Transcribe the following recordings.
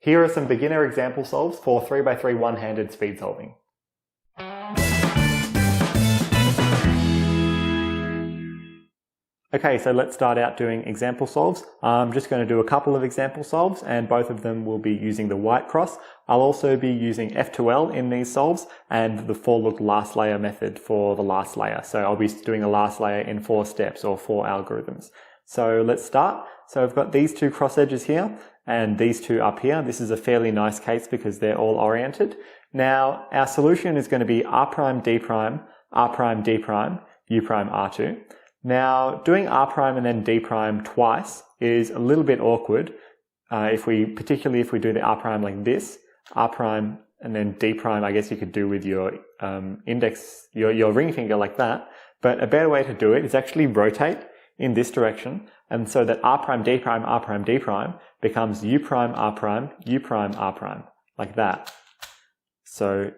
Here are some beginner example solves for 3x3 one-handed speed solving. Okay, so let's start out doing example solves. I'm just going to do a couple of example solves and both of them will be using the white cross. I'll also be using F2L in these solves and the for loop last layer method for the last layer. So I'll be doing the last layer in 4 steps or 4 algorithms. So let's start. So I've got these two cross edges here and these two up here. This is a fairly nice case because they're all oriented. Now our solution is going to be R prime D prime, R prime D prime, U prime R2. Now, doing R prime and then D prime twice is a little bit awkward. Particularly if we do the R prime like this, R prime and then D prime, I guess you could do with your index, your ring finger like that. But a better way to do it is actually rotate in this direction, and so that R prime D prime, R prime D prime becomes U prime R prime, U prime R prime, like that. So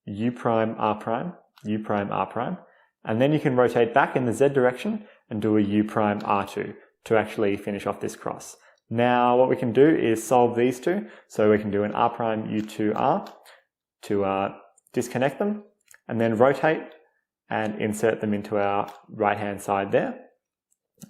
U prime R prime, U prime R prime. And then you can rotate back in the Z direction and do a U prime R2 to actually finish off this cross. Now what we can do is solve these two. So we can do an R prime U2R to disconnect them and then rotate and insert them into our right hand side there.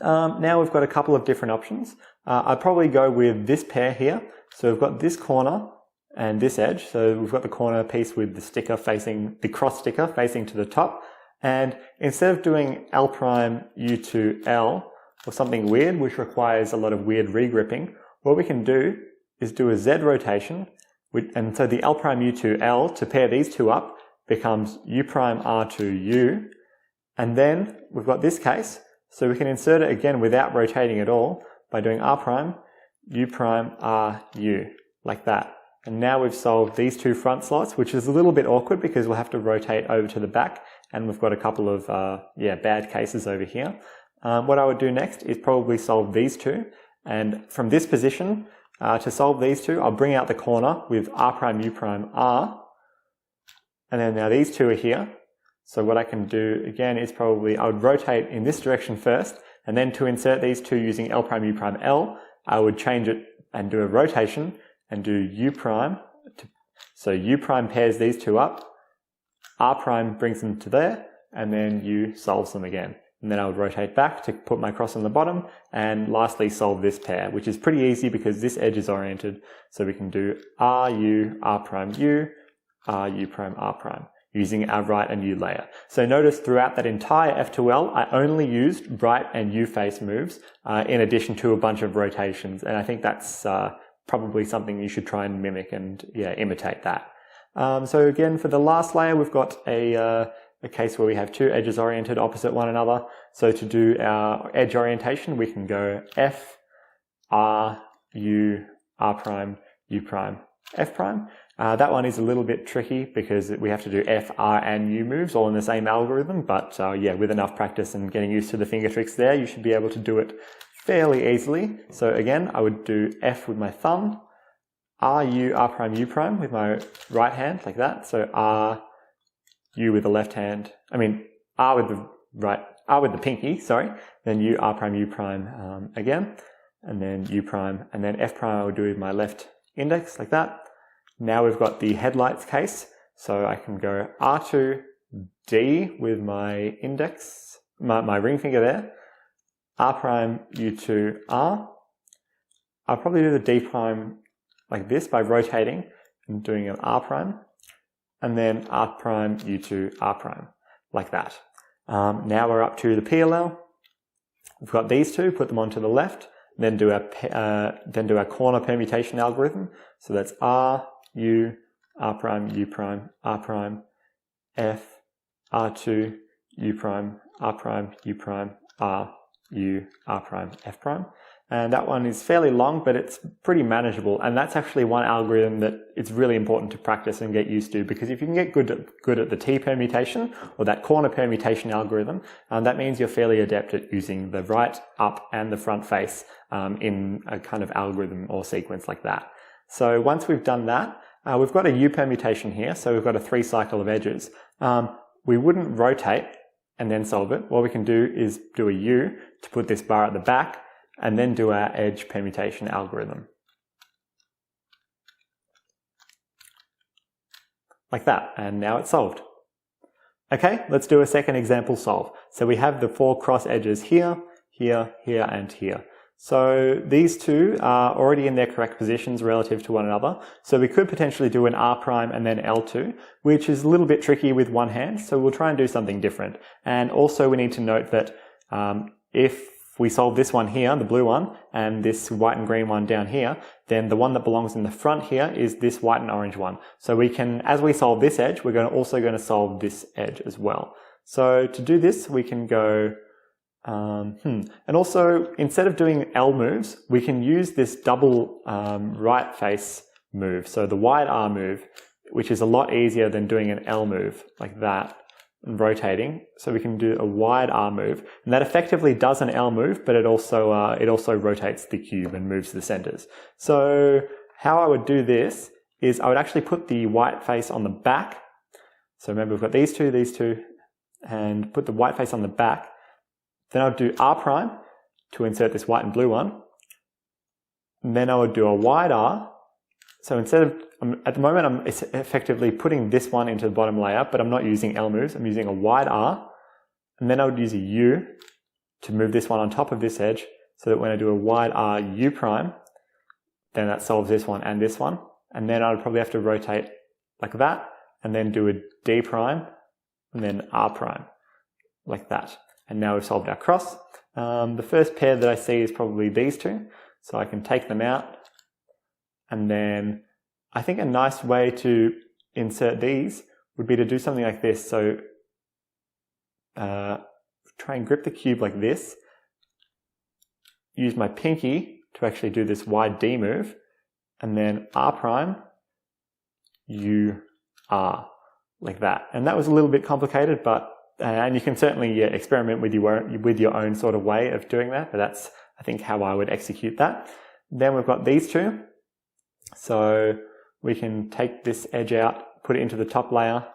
Now we've got a couple of different options. I'd probably go with this pair here. So we've got this corner and this edge. So we've got the corner piece with the sticker facing, the cross sticker facing to the top. And instead of doing L prime U to L or something weird, which requires a lot of weird regripping, what we can do is do a Z rotation. And so the L prime U to L, to pair these two up, becomes U prime R to U. And then we've got this case, so we can insert it again without rotating at all by doing R prime, U prime R U, like that. And now we've solved these two front slots, which is a little bit awkward because we'll have to rotate over to the back. And we've got a couple of bad cases over here. What I would do next is probably solve these two. And from this position, to solve these two, I'll bring out the corner with R prime U prime R. And then now these two are here. So what I can do again is probably I would rotate in this direction first. And then to insert these two using L prime U prime L, I would change it and do a rotation and do U prime. So U prime pairs these two up. R prime brings them to there, and then U solves them again. And then I would rotate back to put my cross on the bottom, and lastly solve this pair, which is pretty easy because this edge is oriented. So we can do R, U, R prime, U, R, U prime, R prime, using our right and U layer. So notice throughout that entire F2L, I only used right and U face moves, in addition to a bunch of rotations. And I think that's probably something you should try and mimic and imitate that. So again, for the last layer, we've got a case where we have two edges oriented opposite one another. So to do our edge orientation, we can go F, R, U, R prime, U prime, F prime. That one is a little bit tricky because we have to do F, R, and U moves all in the same algorithm. But with enough practice and getting used to the finger tricks there, you should be able to do it fairly easily. So again, I would do F with my thumb, R, U, R prime, U prime with my right hand, like that. So R, U with the left hand, R with the pinky, sorry. Then U, R prime, U prime again. And then U prime, and then F prime I would do with my left index, like that. Now we've got the headlights case. So I can go R2, D with my index, my ring finger there. R prime, U2, R. I'll probably do the D prime like this by rotating and doing an R prime, and then R prime, U2, R prime, like that. Now we're up to the PLL. We've got these two, put them onto the left, then do our corner permutation algorithm. So that's R, U, R prime, U prime, R prime, F, R2, U prime, R prime, U prime, R, U, R prime, F prime. And that one is fairly long, but it's pretty manageable. And that's actually one algorithm that it's really important to practice and get used to, because if you can get good at the T permutation or that corner permutation algorithm, that means you're fairly adept at using the right, up, and the front face in a kind of algorithm or sequence like that. So once we've done that, we've got a U permutation here. So we've got a 3 cycle of edges. We wouldn't rotate and then solve it. What we can do is do a U to put this bar at the back, and then do our edge permutation algorithm. like that, and now it's solved. Okay, let's do a second example solve. So we have the 4 cross edges here, here, here, and here. So these two are already in their correct positions relative to one another. So we could potentially do an R prime and then L2, which is a little bit tricky with one hand. So we'll try and do something different. And also we need to note that if we solve this one here, the blue one, and this white and green one down here, then the one that belongs in the front here is this white and orange one. So we can, as we solve this edge, we're also going to solve this edge as well. So to do this, we can go, and also instead of doing L moves, we can use this double right face move. So the wide R move, which is a lot easier than doing an L move like that. Rotating, so we can do a wide R move, and that effectively does an L move, but it also rotates the cube and moves the centers. So how I would do this is I would actually put the white face on the back. So remember we've got these two, and put the white face on the back. Then I would do R prime to insert this white and blue one. And then I would do a wide R. So instead of, at the moment I'm effectively putting this one into the bottom layer, but I'm not using L moves, I'm using a wide R, and then I would use a U to move this one on top of this edge, so that when I do a wide R U prime, then that solves this one, and then I would probably have to rotate like that, and then do a D prime, and then R prime, like that. And now we've solved our cross. The first pair that I see is probably these two, so I can take them out. And then I think a nice way to insert these would be to do something like this. So try and grip the cube like this. Use my pinky to actually do this wide D move. And then R prime, U, R, like that. And that was a little bit complicated, but and you can certainly experiment with your own sort of way of doing that. But that's, I think, how I would execute that. Then we've got these two. So we can take this edge out, put it into the top layer,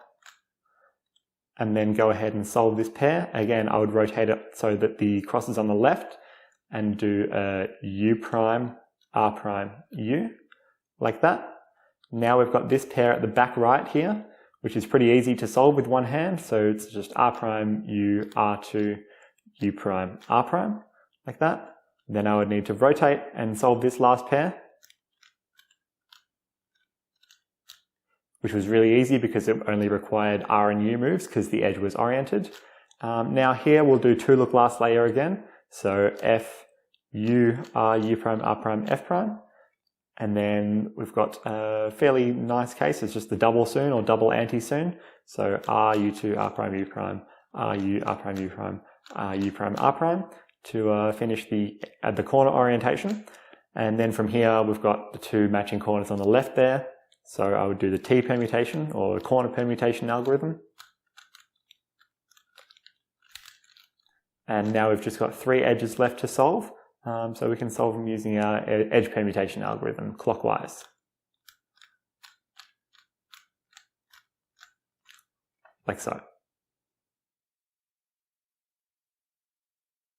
and then go ahead and solve this pair. Again, I would rotate it so that the cross is on the left and do a U prime, R prime, U, like that. Now we've got this pair at the back right here, which is pretty easy to solve with one hand. So it's just R prime, U, R2, U prime, R prime, like that. Then I would need to rotate and solve this last pair, which was really easy because it only required R and U moves because the edge was oriented. Now here we'll do 2 look last layer again. So F, U, R, U prime, R prime, F prime. And then we've got a fairly nice case. It's just the double soon or double anti-soon. So R, U2, R prime, U prime, R, U, R prime, U prime, R, U prime, R prime to finish the corner orientation. And then from here we've got the 2 matching corners on the left there. So I would do the T permutation or the corner permutation algorithm. And now we've just got 3 edges left to solve. So we can solve them using our edge permutation algorithm clockwise. Like so.